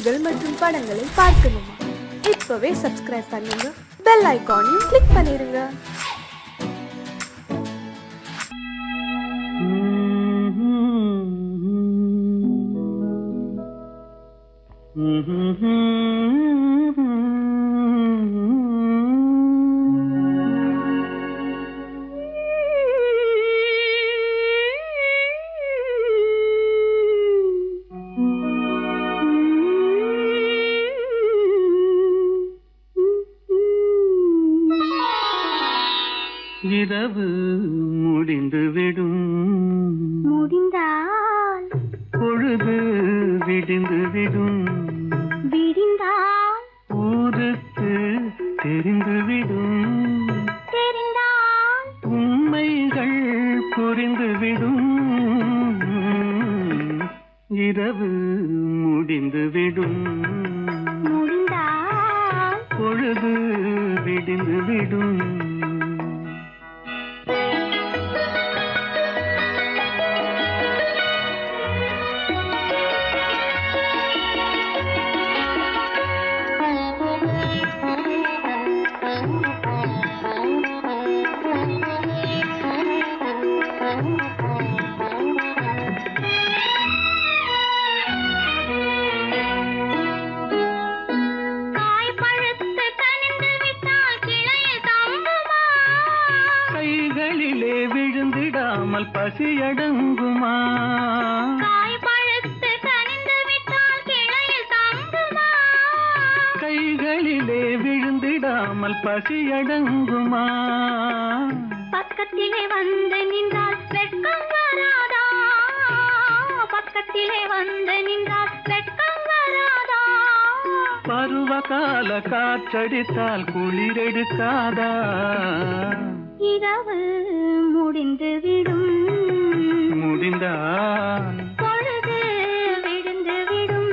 பாடல்கள் மற்றும் படங்களை பார்க்கணுமா? இப்பவே சப்ஸ்கிரைப் பண்ணுங்க, பெல் ஐகானையும் கிளிக் பண்ணிருங்க. இரவு முடிந்துவிடும், முடிந்தால் பொழுது விடிந்துவிடும், விடிந்தால் ஊருக்கு தெரிந்துவிடும், தெரிந்தால் உண்மைகள் புரிந்துவிடும். இரவு முடிந்துவிடும், முடிந்தால் பொழுது விடிந்துவிடும். கைகளிலே விழுந்திடாமல் பசியடங்குமா? காய் பழுத்து கனிந்து விட்டால் கிளையில் தங்குமா? கைகளிலே விழுந்திடாமல் பசியடங்குமா? பக்கத்திலே வந்து நின்றால் வெட்கம் வராதா? பக்கத்திலே வந்து நின்றால் வெட்கம் வராதா? பருவகால காற்றடித்தால் குளிரெடுக்காதா? இரவு முடிந்துவிடும், முடிந்தால் பொழுது விடிந்துவிடும்,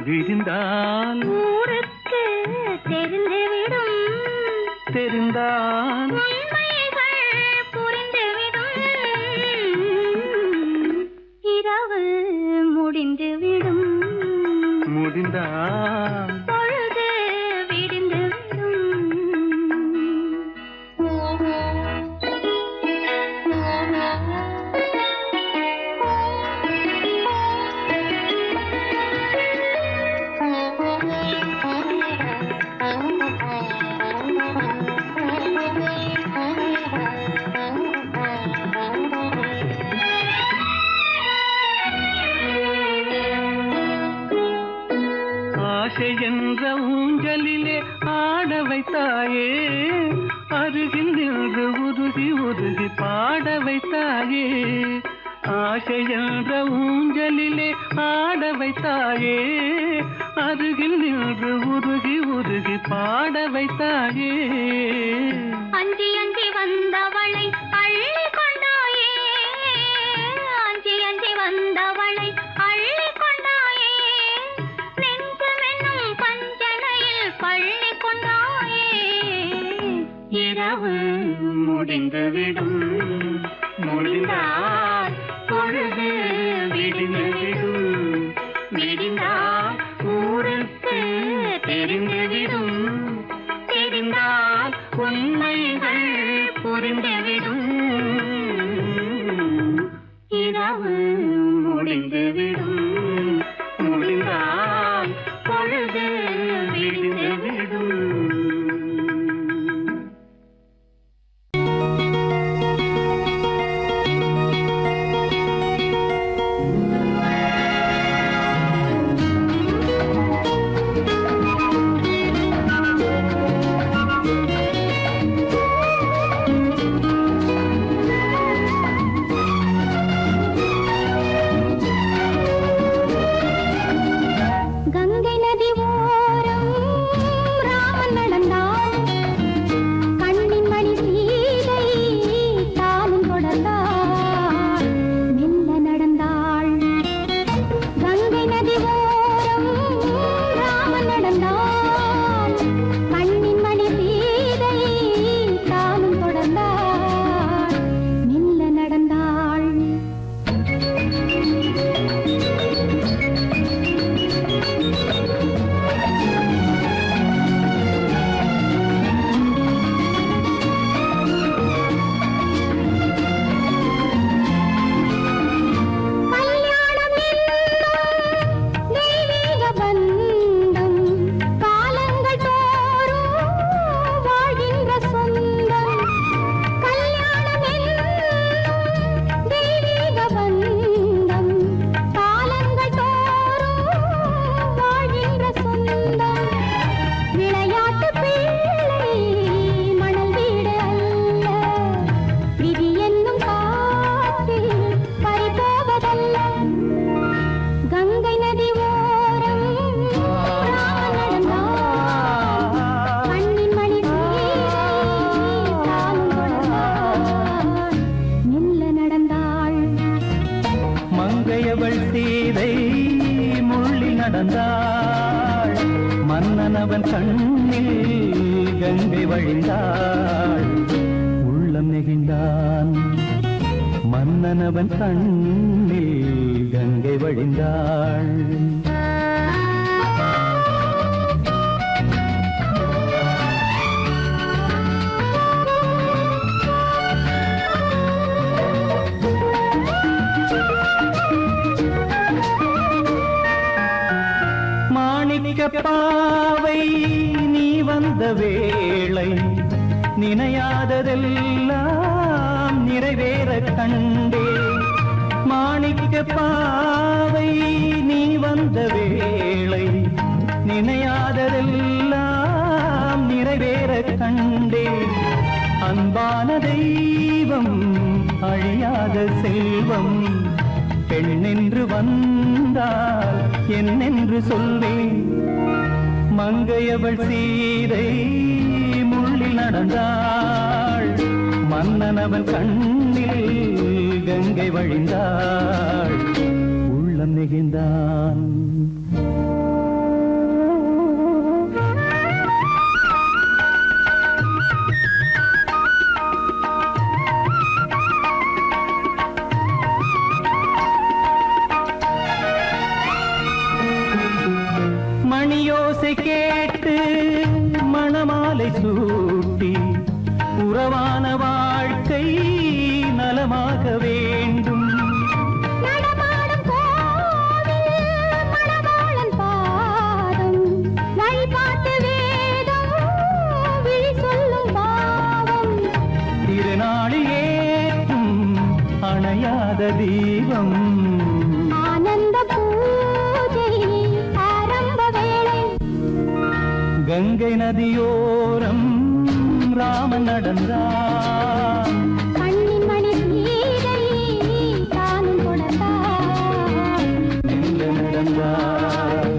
விடிந்தால் ஊருக்கு தெரிந்துவிடும், தெரிந்தால் உண்மைகள் புரிந்துவிடும். இரவு முடிந்துவிடும், முடிந்தால் பொழுது விடிந்துவிடும். ஆசை என்ற ஊஞ்சலிலே ஆட வைத்தாயே, அருகில் நின்று உருகி உருகி பாட வைத்தாயே. ஆசை என்ற ஊஞ்சலிலே ஆட வைத்தாயே, அருகில் நின்று உருகி உருகி பாட வைத்தாயே. அஞ்சி அஞ்சி வந்தவளை அள்ளி கொண்டாயே, அஞ்சி அஞ்சி வந்தவளை அள்ளி கொண்டாயே. நெஞ்சமென்னும் பஞ்சனையில் பள்ளி கொண்டாயே. இரவு முடிந்துவிடும், முடிந்தால் பொழுது விடிந்துவிடும், விடிந்தால் ஊருக்கு தெரிந்துவிடும், தெரிந்தால் உண்மைகள் புரிந்துவிடும். இரவு முடிந்துவிடும், முடிந்தால் பொழுது விடிந்துவிடும். நடந்தாள் மன்னனவன் கண்ணில் கங்கை வழிந்தாள் உள்ளம் நெகிழ்ந்தான் மன்னனவன் கண்ணில் கங்கை வழிந்தாள் பாவை நீ வந்த வேளை நினையாததெல்லாம் நிறைவேற கண்டே மாணிக்க பாவை நீ வந்த வேளை நினையாததெல்லாம் நிறைவேற கண்டே அன்பான தெய்வம் அழியாத செல்வம் பெண்ணென்று வந்தால் என்னென்று சொல்வேன் மங்கையவள் சீதை முள்ளில் நடந்தாள் மன்னனவன் கண்ணில் கங்கை வழிந்தாள் உள்ளம் நெகிழ்ந்தான் மணியோசை கேட்டு மணமாலை சூட்டி உறவான வாழ்க்கை நலமாக வேண்டும் நடமாடும் கோவில் மணவாளன் பாதம் வழிபாட்டு வேதம் விழி சொல்லும் பாவம் திருநாளில் ஏற்றும் அணையாத தீபம் ஆனந்த பூஜை ஆரம்ப வேளை கங்கை நதியோரம் ராமன் நடந்தான் கண்ணின் மணி சீதை தானும் கொடுத்தார் எங்க நடந்தான்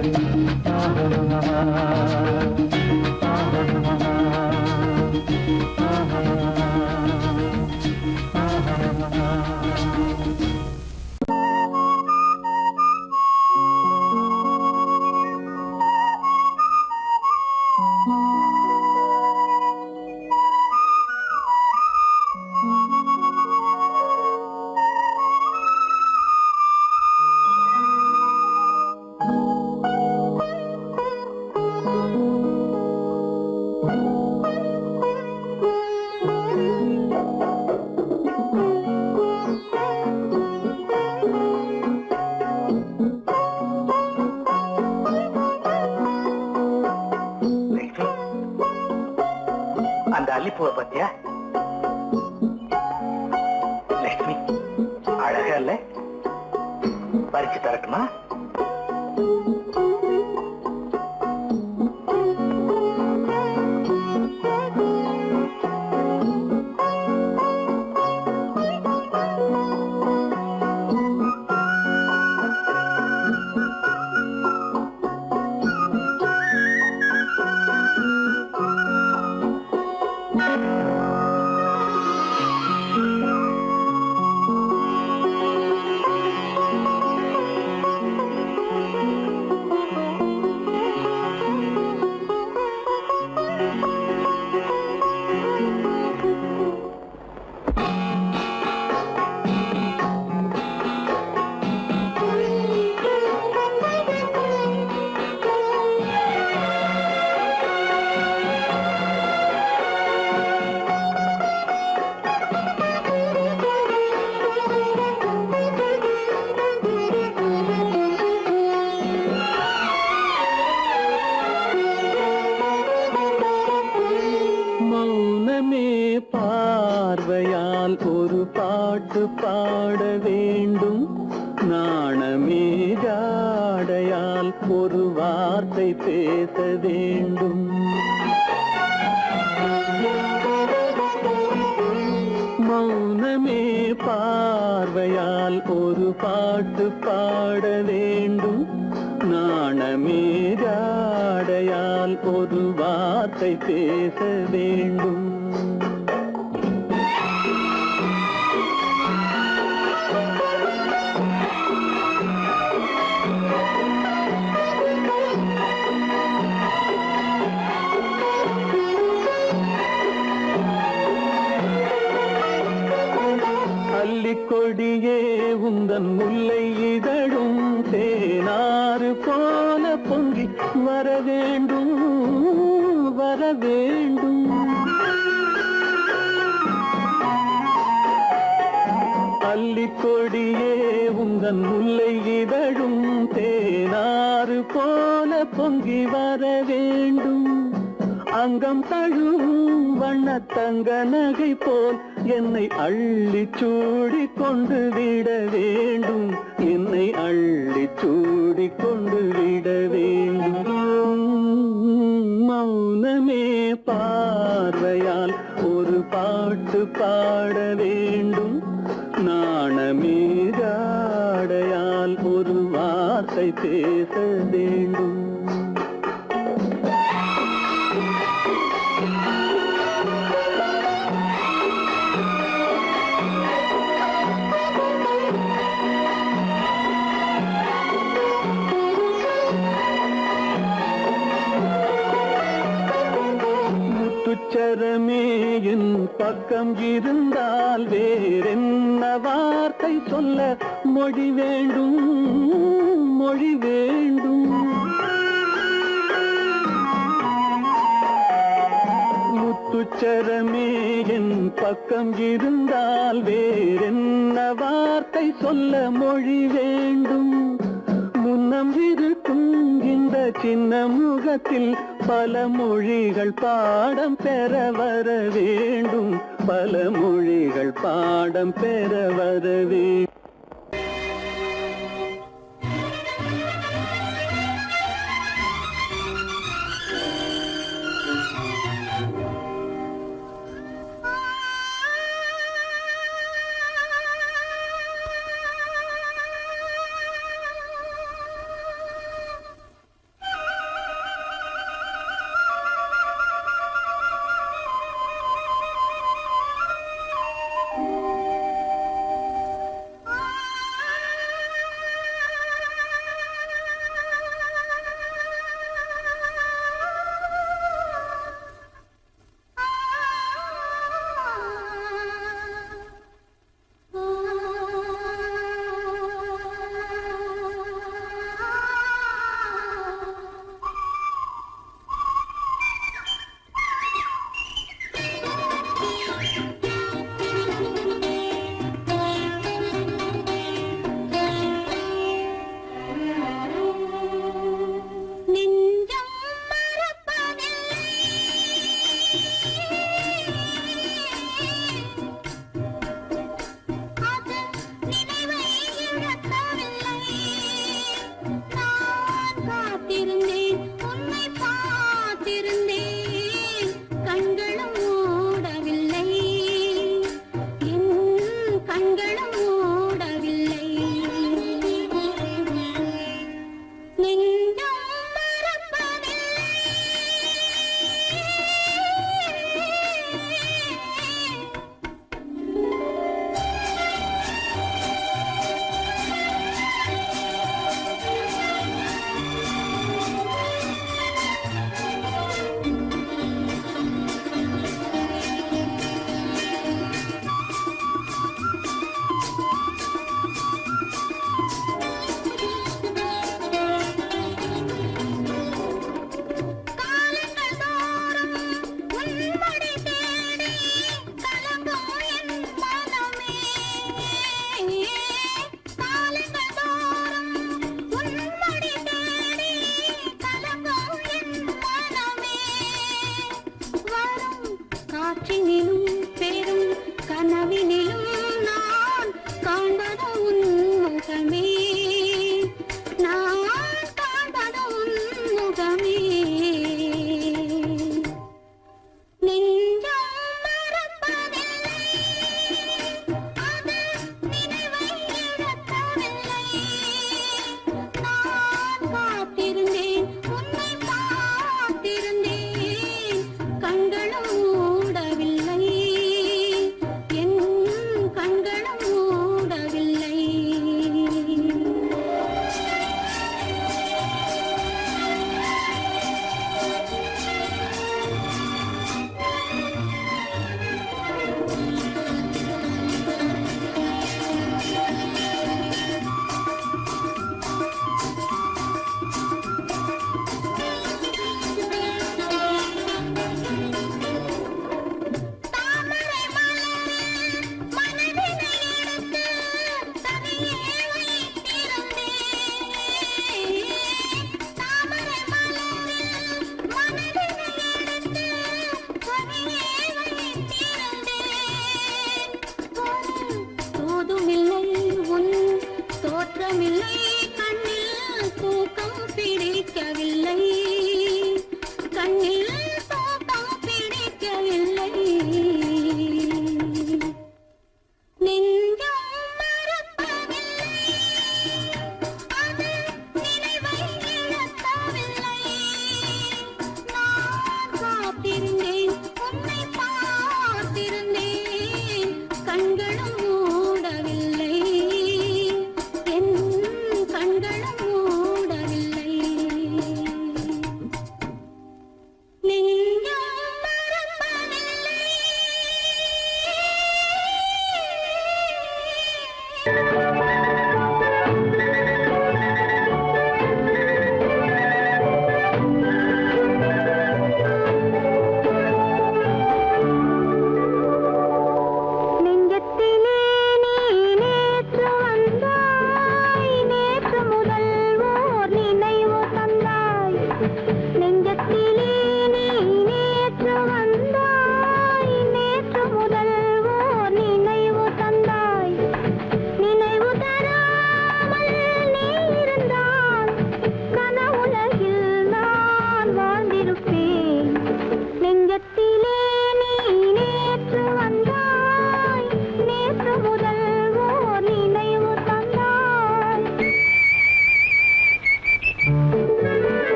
அந்த அல்லிப்பூவை பத்தியா லட்சுமி அழகா இல்ல பறிச்சு தரட்டுமா பார்வையால் ஒரு பாட்டு பாட வேண்டும் நாணமே ஜாடையால் ஒரு வார்த்தை பேச வேண்டும் மௌனமே பார்வையால் ஒரு பாட்டு பாட வேண்டும் நாணமே ஜாடையால் ஒரு வார்த்தை பேச வேண்டும் பொங்கி வர வேண்டும் வர வேண்டும். அல்லிக்கொடியே உந்தன் முல்லை இதழும் தேனாறு போல பொங்கி வர வேண்டும். அங்கம் தழுவும் வண்ணத்தங்க நகை போல் என்னை அள்ளி சூடி கொண்டு விட வேண்டும். என்னை அள்ளி சூடி கொண்டு விட வேண்டும். மௌனமே பார்வையால் ஒரு பாட்டு பாட வேண்டும். நாணமே ஜாடையால் ஒரு வார்த்தை பேச வேண்டும். முத்துச்சரமே என் பக்கம் இருந்தால் வேறென்ன வார்த்தை சொல்ல மொழி வேண்டும் மொழி வேண்டும். முத்துச்சரமே என் பக்கம் இருந்தால் வேறென்ன வார்த்தை சொல்ல மொழி வேண்டும். முன்னம் இருக்கும் இந்த சின்ன முகத்தில் பல மொழிகள் பாடம் பெற வர வேண்டும். பல மொழிகள் பாடம் பெற வர வேண்டும்.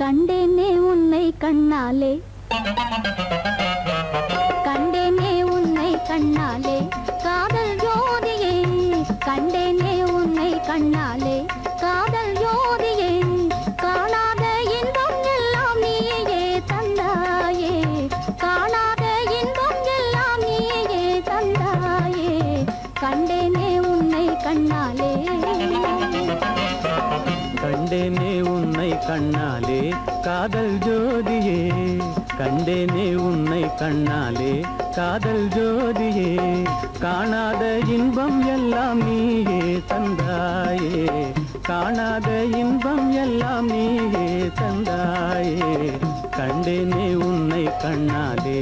கண்டேனே உன்னை கண்ணாலே கண்டேனே உன்னை கண்ணாலே காதல் ஜோதியே கண்டேனே உன்னை கண்ணாலே காதல் ஜோதியே காணாத இன்பம் எல்லாம் நீயே தந்தாயே காணாத இன்பம் எல்லாம் நீயே தந்தாயே கண்டேனே உன்னை கண்ணாலே கண்டேனே உன்னை கண்ணாலே காதல் ஜோதியே கண்டேனே உன்னை கண்ணாலே காதல் ஜோதியே காணாத இன்பம் எல்லாம் நீயே தந்தாயே காணாத இன்பம் எல்லாம் நீயே தந்தாயே கண்டேனே உன்னை கண்ணாலே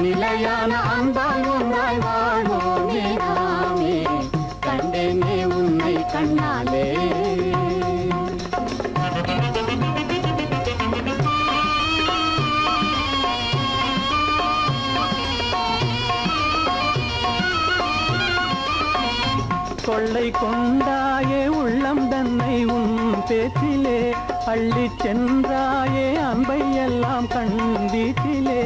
நிலையான அன்பால் ஒன்றாய் வாழ்வோமே நாமே கண்டேனே உன்னை கண்ணாலே கொள்ளை கொண்டாயே உள்ளம் தன்னை உன் பேச்சிலே அள்ளி சென்றாயே அன்பை எல்லாம் கண் வீட்டிலே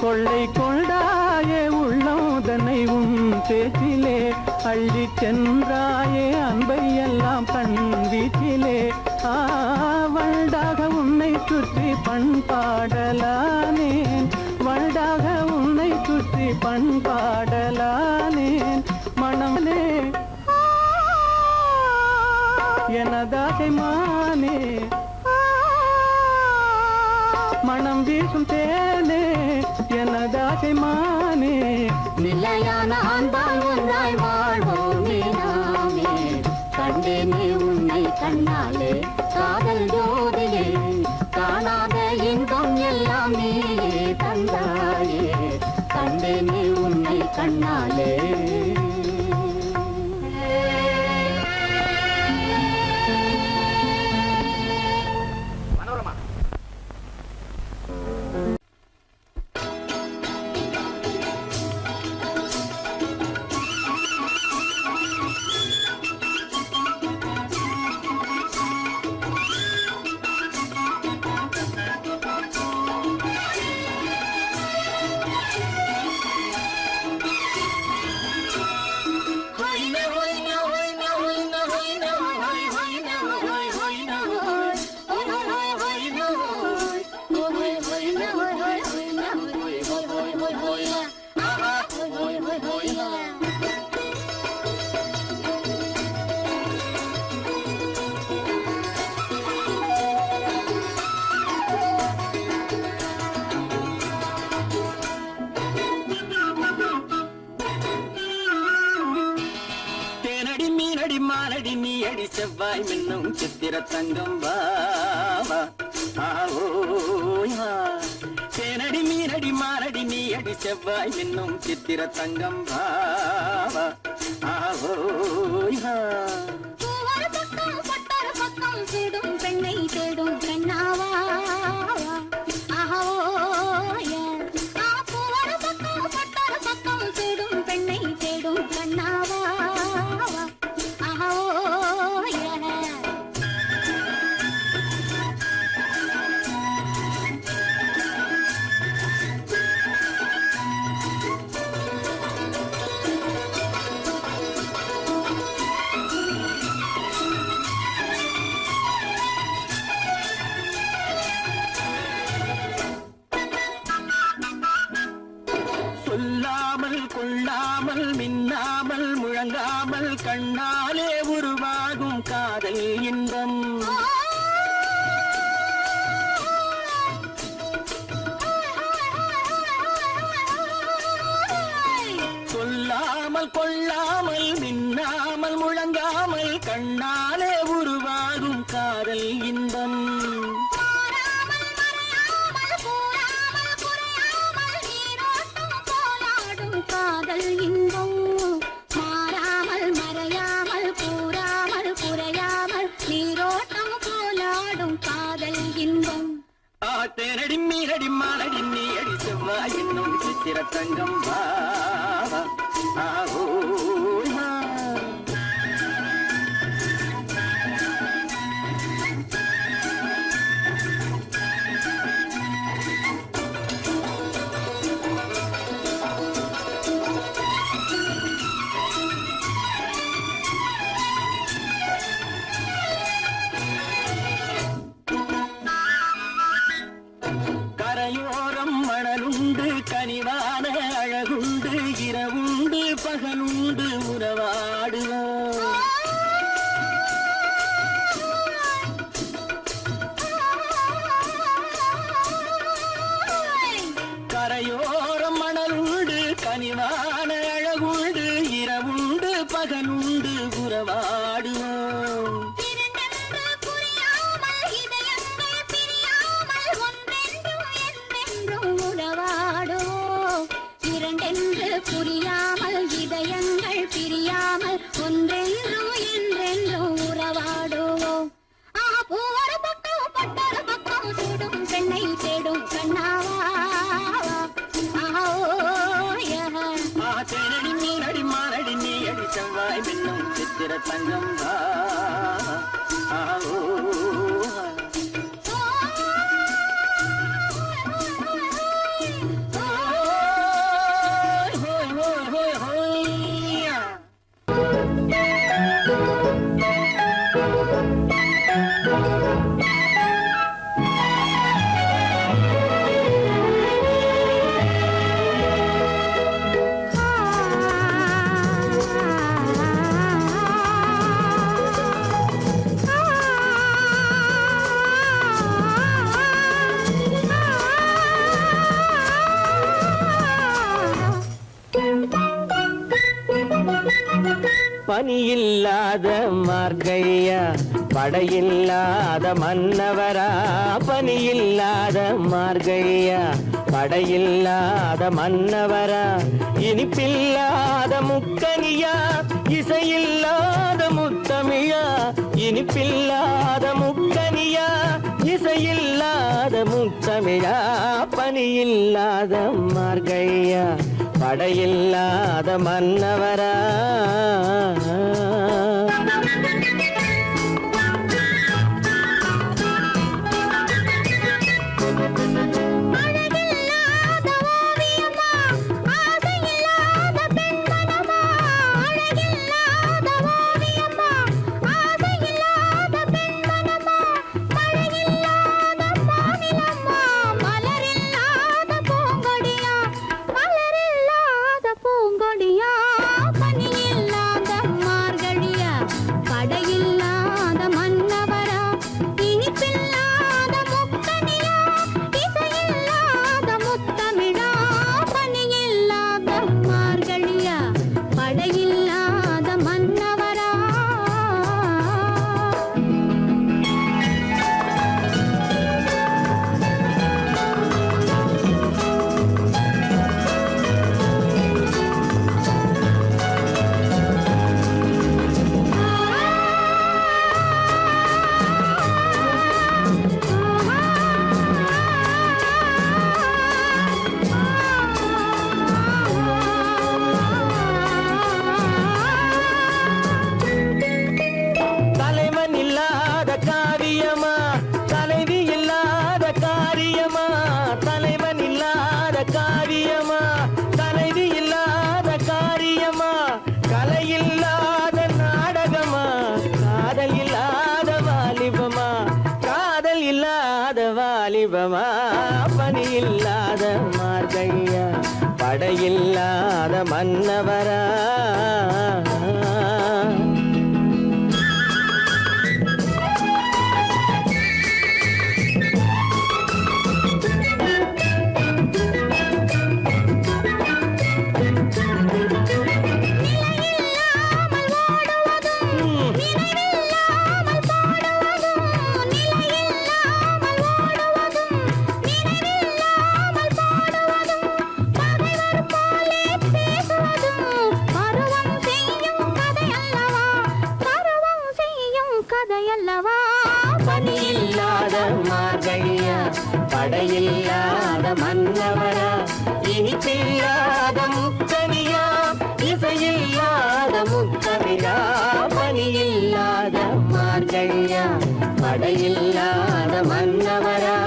கொள்ளை கொண்டாயே உள்ளம் தன்னை உன் பேச்சிலே அள்ளி சென்றாயே அன்பை எல்லாம் கண் வீட்டிலே வண்டாக உன்னை சுற்றி பண்பாடலானேன் வண்டாக உன்னை சுற்றி பண்பாடலானேன் மனமே எனதாகை மானே மனம் வீசும் தேனே எனதாகை மானே நிலையான அன்பால் ஒன்றாய் வாழ்வோமே நாமே கண்டேனே உன்னை கண்ணாலே காதல் ஜோதியே காணாத இன்பம் எல்லாம் நீயே தந்தாயே கண்டேனே உன்னை கண்ணாலே அடி செவ்வாய் மின்னும் சித்திர தங்கம் வாவா ஆவோயா தேனடி மீனடி மாரடி நீ அடி செவ்வாய் மின்னும் சித்திர தங்கம் வாவா ஆவோயா பூவொரு பக்கம் பட்டொரு பக்கம் தேடும் பெண்ணை தேடும் கண்ணாவா ஆஹோய பூவொரு பக்கம் பட்டொரு பக்கம் தேடும் பெண்ணை தேடும் கண்ணாவா ஆஹோய சொல்லாமல் கொள்ளாமல் மின்னாமல் முழங்காமல் கண்ணாலே உருவாகும் காதல் இன்பம் சொல்லாமல் கொள்ளாமல் மின்னாமல் முழங்காமல் கண்ணாலே உருவாகும் காதல் இன்பம் காதல் இன்பம் மாறாமல் மறையாமல் கூறாமல் குறையாமல் நீரோட்டம் போலாடும் காதல் இன்பம் தேனடி மீனடி மானடி நீ அடி செவ்வாய் என்னும் சித்திர தங்கம் வாவா ஆவோயா கரையோரம் மணலுண்டு கனிவான அழகுண்டு இரவுண்டு பகலுண்டு உறவாடுவோம் கரையோரம் மணலுண்டு கனிவான அழகுண்டு இரவுண்டு பகலுண்டு உறவாடுவோம் புரியாமல் இதயங்கள் பிரியாமல் ஒன்றென்றும் என்றென்றும் உறவாடுவோம் பூவொரு பக்கம் பட்டொரு பக்கம் சூடும் பெண்ணை தேடும் கண்ணாவா தேனடி மீனடி மானடி நீ அடி செவ்வாய் மின்னும் சித்திர தங்கம் பனியில்லாத மார்கழியா படையில்லாத மன்னவரா பனியில்லாத மார்கழியா படையில்லாத மன்னவரா இனிப்பில்லாத முக்கனியா இசையில்லாத முத்தமிழா இனிப்பில்லாத முக்கனியா இசையில்லாத முத்தமிழா பனியில்லாத மார்கழியா படையில்லாத மன்னவரா பனியில்லாத தீபமா பனி இல்லாத மார்கழியா படையில்லாத மன்னவரா பனியில்லாத மார்கழியா படையில்லாத மன்னவரா இனிப்பில்லாத முக்கனியா இசையில்லாத முத்தமிழா பனியில்லாத மார்கழியா படையில்லாத மன்னவரா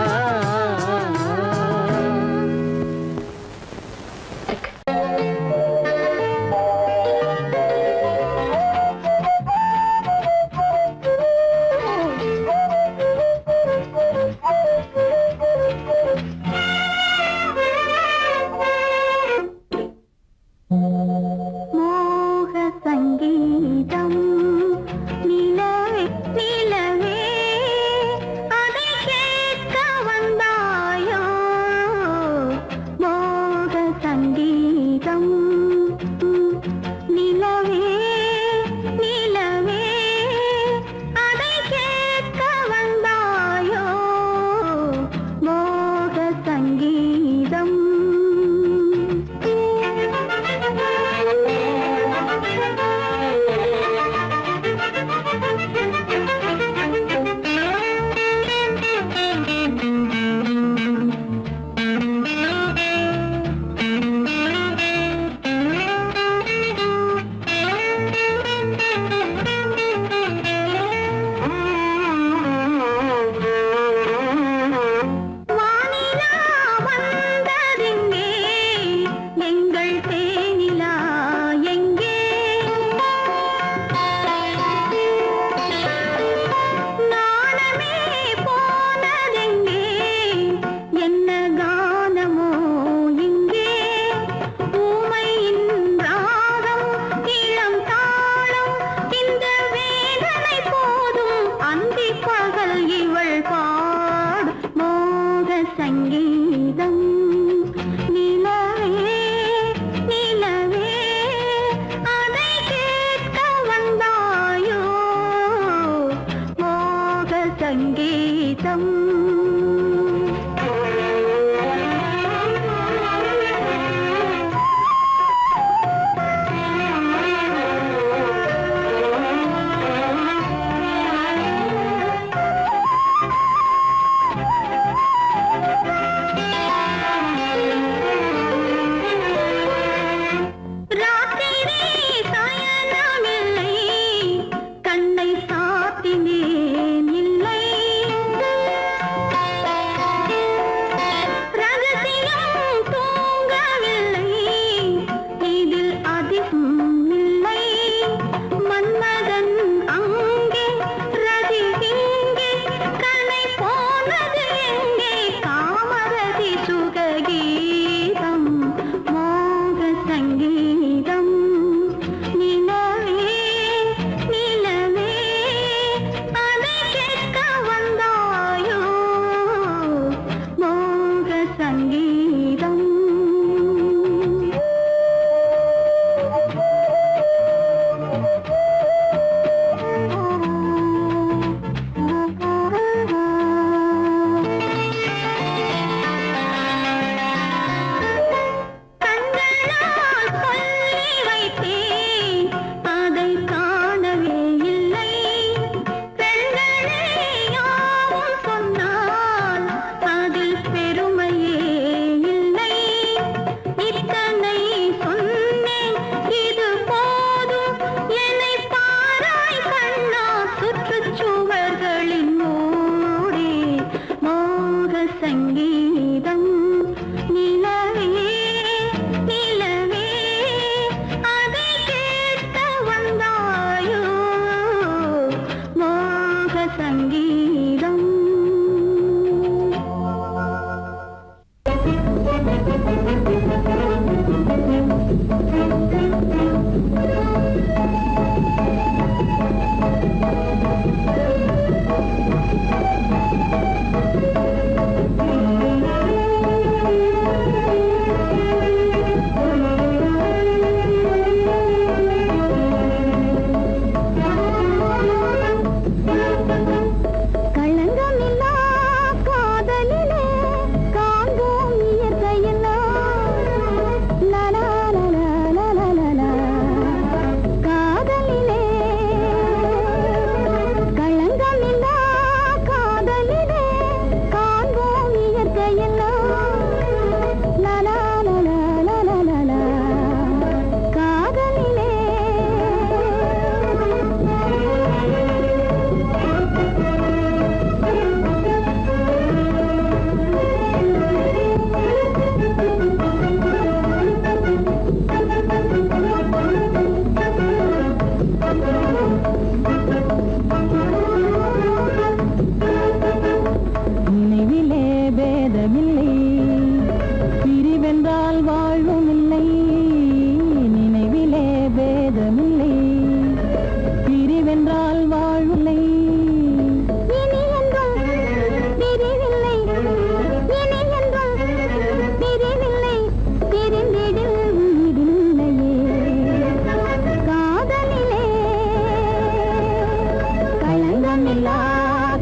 கலங்கமில்லா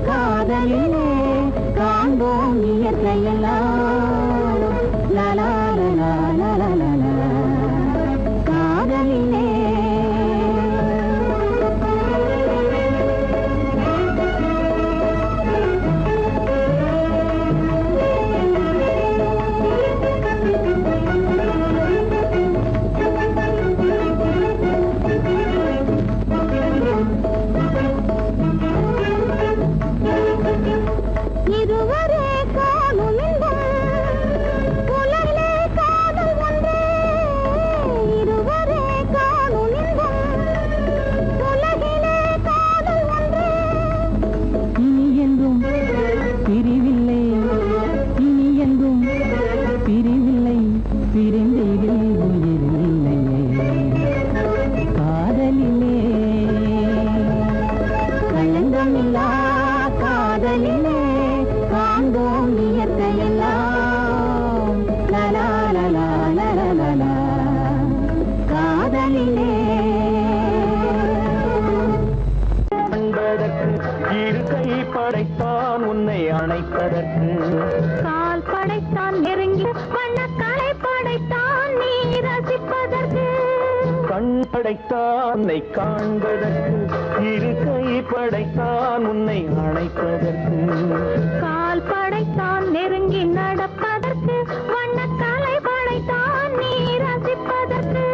காதலிலே காண்போம் இயற்கையெல்லாம் லலா லலா லலா லலா காதலிலே இதுவரை காணும் இன்பம் உலகிலே காதல் ஒன்றே இதுவரை காணும் இன்பம் உலகிலே காதல் ஒன்றே இனி என்றும் பிரிவில்லை இனி என்றும் பிரிவில்லை பிரிந்திடில் உயிரில்லையே காதலிலே கலங்கமில்லா காதலிலே காண்போம் இயற்கையெல்லாம் லலா லலா லலா லலா காதலிலே அன்பதற்கு இரு கை படைத்தான் உன்னை அணைப்பதற்கு கால் படைத்தான் நெருங்கி வண்ணக்காலை படைத்தான் நீ ரசிப்பதற்கு கண் படைத்தான் உன்னை காண்பதற்கு இரு கை படைத்தான் உன்னை அணைப்பதற்கு கால் படைத்தான் நெருங்கி நடப்பதற்கு வண்ணக்காலை படைத்தான் நீ ரசிப்பதற்கு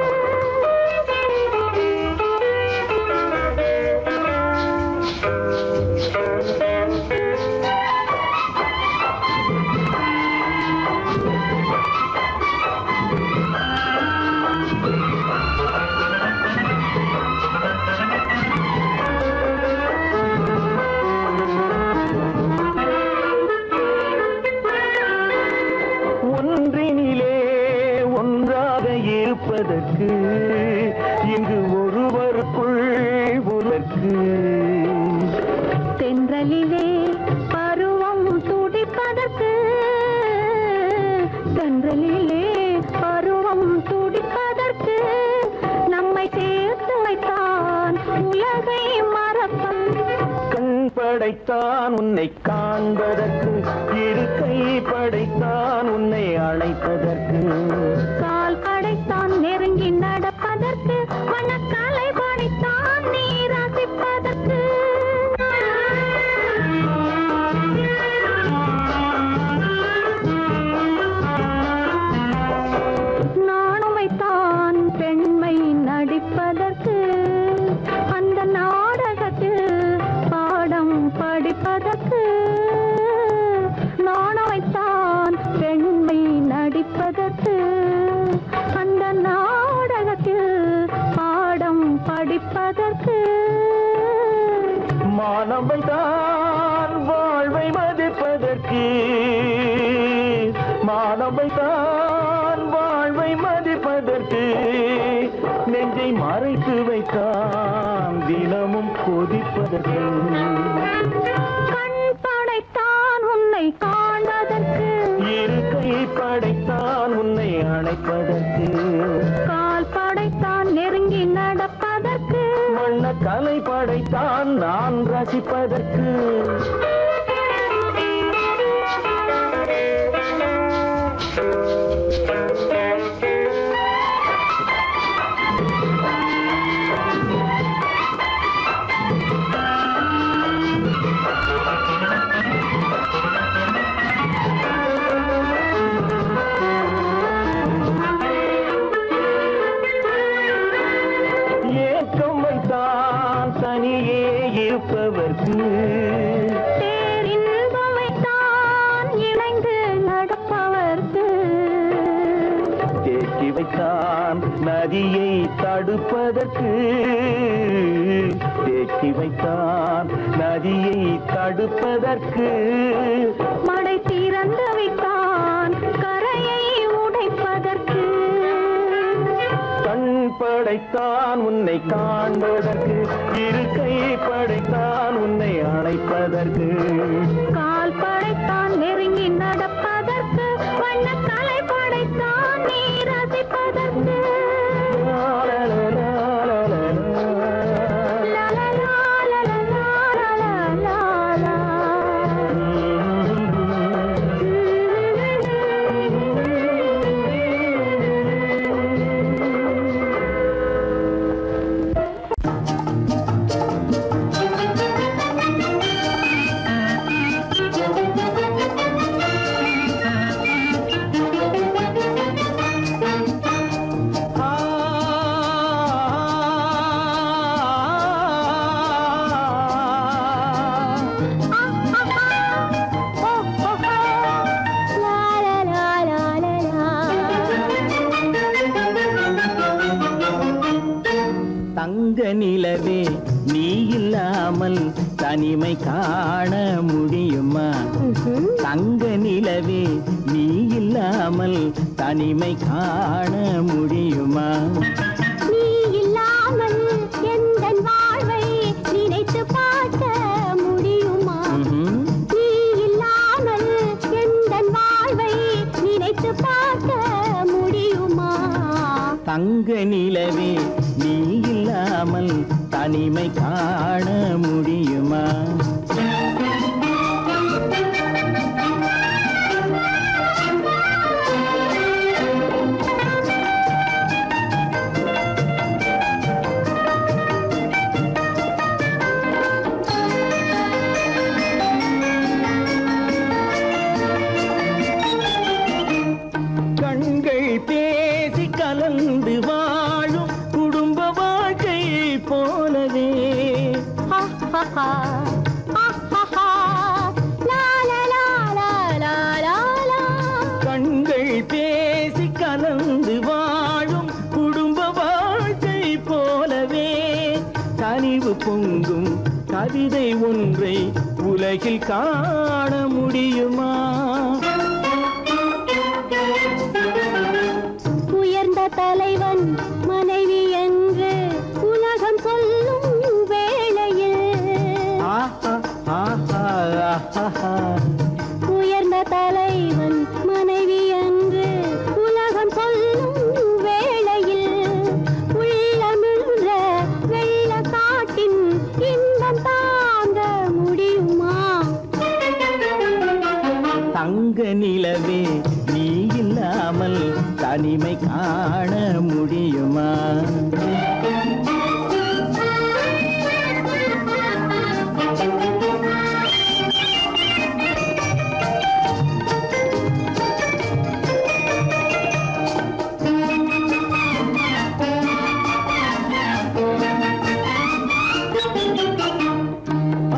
ஒன்றினிலே ஒன்றாக இருப்பதற்கு இங்கு ஒருவருக்குள் உனக்கு தென்றலிலே பருவம் துடிப்பதற்கு தென்றலிலே பருவம் துடிப்பதற்கு நம்மை சேர்த்து வைத்தான் உலகை மறப்பன் கண் படைத்தான் உன்னை காண்பதற்கு இரு கை படைத்தான் உன்னை அழைப்பதற்கு கால் படைத்தான் நெருங்கி நடப்பதற்கு வண்ணக்காலை படைத்தான் நீ ரசிப்பதற்கு நாணுமைத்தான் பெண்மை நடிப்பதற்கு அந்த நாடகத்தில் பாடம் படிப்பதற்கு நாணுமைத்தான் பெண்மை நடிப்பதற்கு அந்த நாடகத்தில் பாடம் படிப்பதற்கு மானவைதான் வாழ்வை மதிப்பதற்கு மானவைதான் வாழ்வை மதிப்பதற்கு நெஞ்சை மறைத்து வைத்தான் தினமும் கொதிப்பதற்கு கண் படைத்தான் உன்னை காண்பதற்கு இரு கை படைத்தான் உன்னை அணைப்பதற்கு கால் படைத்தான் நெருங்கி நடப்பதற்கு வண்ண கலை படைத்தான் நான் ரசிப்பதற்கு ஏக்கம் வைத்தான் தனியே இருப்பவர்க்கு பேரின்பமைத்தான் இணைந்து நடப்பவர்க்கு தேக்கி வைத்தான் நதியை தடுப்பதற்கு தேக்கி வைத்தான் நதியை தடுப்பதற்கு மடை திறந்து வைத்தான் கரையை உடைப்பதற்கு கண் படைத்தான் உன்னை காண்பதற்கு இரு கை படைத்தான் உன்னை அணைப்பதற்கு கால் படைத்தான் நெருங்கி நடப்பதற்கு வண்ணக்கலை படைத்தான் நீ ரசிப்பதற்கு லலலா லலலா லலலா தனிமை காண முடியுமா? தங்க நிலவே நீ இல்லாமல் தனிமை காண முடியுமா? நீ இல்லாமல் எந்தன் வாழ்வை நினைத்து பார்க்க முடியுமா? நீ இல்லாமல் எந்தன் வாழ்வை நினைத்து பார்க்க முடியுமா? தங்க நிலவே நீ இல்லாமல் தனிமை காண முடியுமா? கண்கள் பேசி கலந்து வாழும் குடும்ப வாழ்க்கை போலவே கண்கள் பேசி கலந்து வாழும் குடும்ப வாழ்க்கை போலவே கனிவு பொங்கும் கவிதை ஒன்றை உலகில் காண முடியுமா? உயர்ந்த தலைவன் மனைவி என்று உலகம் சொல்லும் வேளையில் உயர்ந்த தலைவன் மனைவி என்று உலகம் சொல்லும் வேளையில் உள்ளமிழ்ந்த வெள்ள காட்டின் இன்பம் தாங்க முடியுமா? தங்க நிலவே நீ இல்லாமல் தனிமை காண முடியுமா?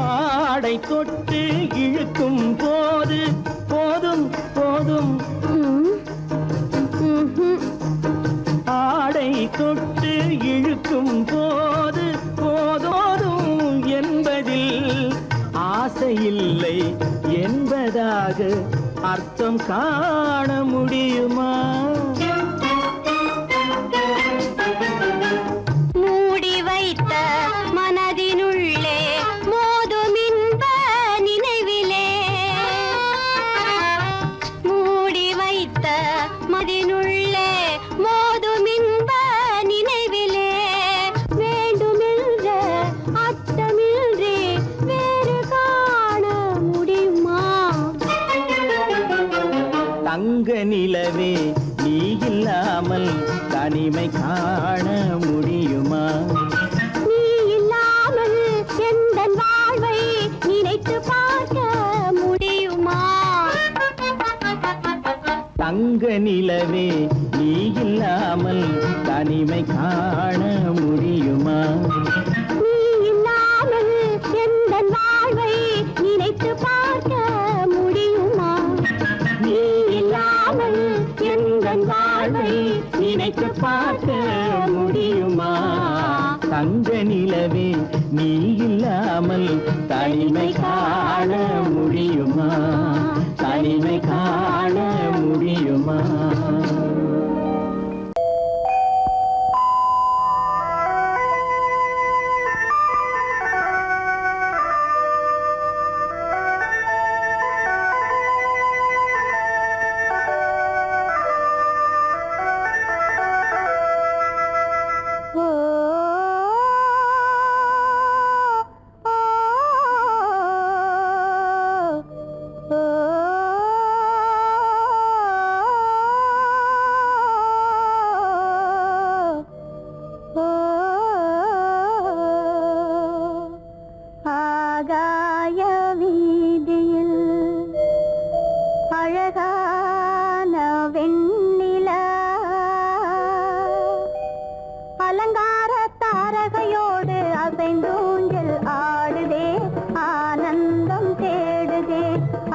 ஆடை தொட்டு இழுக்கும் போது போதும் போதும் ஆடை தொட்டு இழுக்கும் போது போதோதும் என்பதில் ஆசையில்லை என்பதாக அர்த்தம் காண முடியுமா? மூடி வைத்த மனதினுள்ளே மோதும் இன்ப நினைவிலே மூடி வைத்த மதினுள்ளே மோதும் இன்ப நினைவிலே வேண்டுமென்ற அச்சமின்றி வேறு காண முடியுமா? தங்க நிலவே நீ இல்லாமல் தனிமை காண முடியுமா? நீ இல்லாமல் எந்தன் வாழ்வை நினைத்து பார்க்க முடியுமா? தங்க நிலவே நீ இல்லாமல் தனிமை காண முடியுமா? நீ இல்லாமல் எந்தன் வாழ்வை நினைத்து பார்க்க முடியுமா? நீ இல்லாமல் எந்தன் வாழ்வை நினைத்து பார்க்க முடியுமா? தங்க நிலவே நீ இல்லாமல் தனிமை காண முடியுமா? தனிமை காண முடியுமா? ஆகாய வீதியில் அழகான வெண்ணிலா அலங்கார தாரகையோடு அசைந்தூஞ்சல் ஆடுதே, ஆனந்தம் தேடுதே.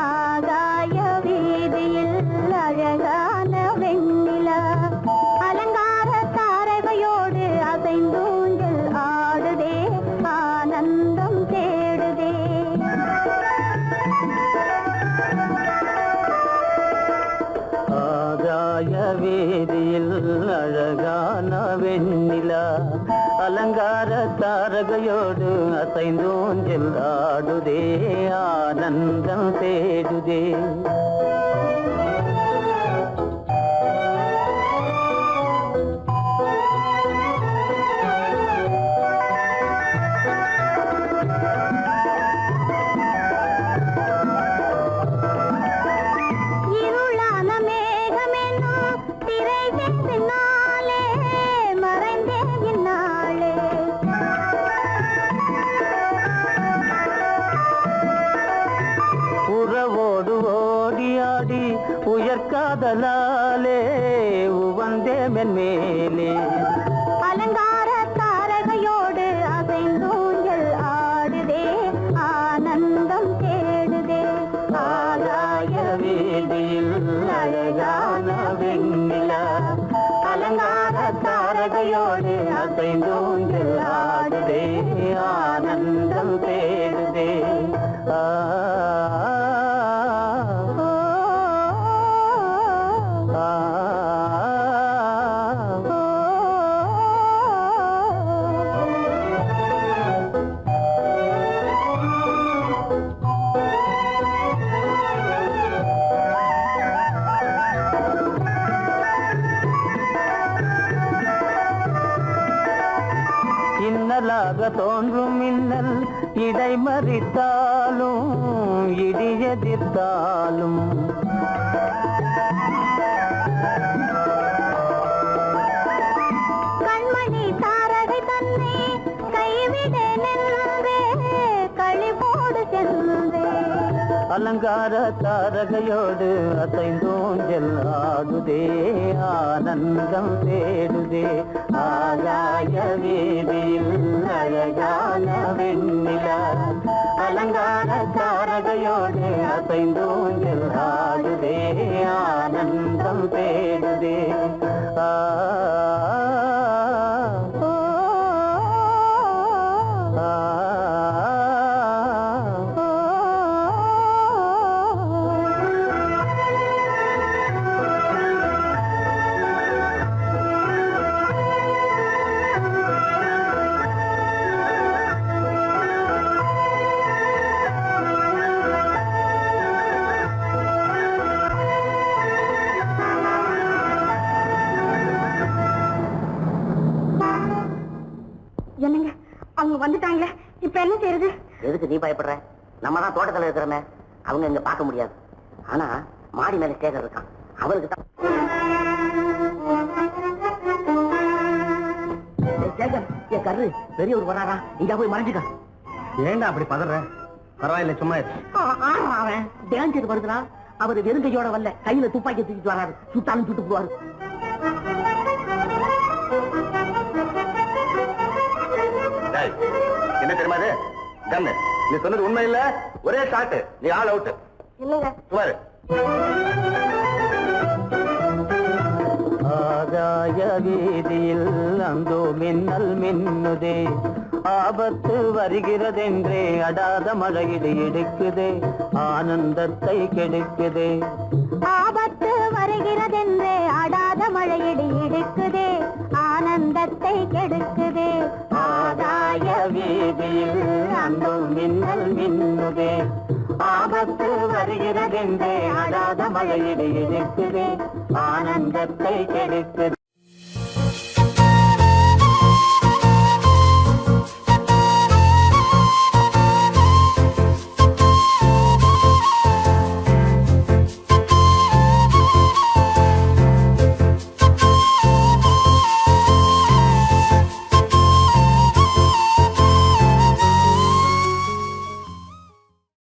ஆகாய வீதியில் அழகான வெண்ணிலா அலங்கார தாரகையோடு அசைந்தூஞ்சல் ஆடுதே, ஆனந்தம் தேடுதே. அசைந்தூஞ்சல் ஆடுதே ஆனந்தம் தேடுதே. இருளான மேகமென்னும் திரைகள் பின்னாலே மறைந்தே இந்நாளே. உறவோடு ஓடியாடி உயர்காதலாலே உவந்தே மென்மேலே. அலங்கார தாரகையோடு அசைந்தூஞ்சல் ஆடுதே ஆனந்தம் தேடுதே. ஆகாய வீதியில் அழகான வெண்ணிலா அலங்கார தாரகையோடு அசைந்தூஞ்சல் ஆடுதே ஆனந்தம் தேடுதே. ஆ இன்னலாக தோன்றும் மின்னல் இடைமறித்தாலும் இடி எதிர்த்தாலும் கண்மணி தாரகை தன்னை கைவிட நின்றே களிபோடு சென்றே. அலங்கார தாரகையோடு அசைந்தூஞ்சல் ஆடுதே ஆனந்தம் தேடுதே. ஆகாய வீதியில் அழகான வெண்ணிலா அலங்கார தாரகையோடு அசைந்தூஞ்சல் ஆடுதே ஆனந்தம் தேடுதே. ஆ என்னங்க அவங்க வந்துட்டாங்களே, இப்ப என்ன செய்யறது? எதுக்கு நீ பயப்படுற? நம்ம தான் தோட்டத்துல இருக்கிறோமே, அவங்க இங்க பார்க்க முடியாது. ஆனா மாடி மேல ஸ்டேஜர் இருக்கான், அவருக்கு தான். என் கரு பெரியவர் வராரா, இங்க போய் மறைஞ்சுக்க. ஏண்டா அப்படி பதற? பரவாயில்ல, சும்மா அவன் டேஞ்சர் வருதுனா, அவர் வெறுங்கையோட வரல, கையில துப்பாக்கி தூக்கிட்டு வராரு. சுட்டாலும் சுட்டு போவாரு. என்ன தெரியுமா இது? கண்ணு, நீ சொன்னது உண்மை இல்ல, ஒரே ஷாட், நீ ஆல் அவுட். இல்லைங்க சுமாரு. ஆகாய வீதியில் அந்தோ மின்னல் மின்னுதே, ஆபத்து வருகிறதென்றே அடாத மழையிடு எடுக்குதே, ஆனந்தத்தை கெடுக்குதே. ஆபத்து வருகிறதென்றே அடாத மழையிடி இடுக்குதே, ஆனந்தத்தை கெடுக்குதே. ஆகாய வீதியில் அந்தோ மின்னல் மின்னுதே, ஆபத்து வருகிறதென்றே அடாத மழையிடு எடுக்குதே, ஆனந்தத்தை கெடுக்குதே.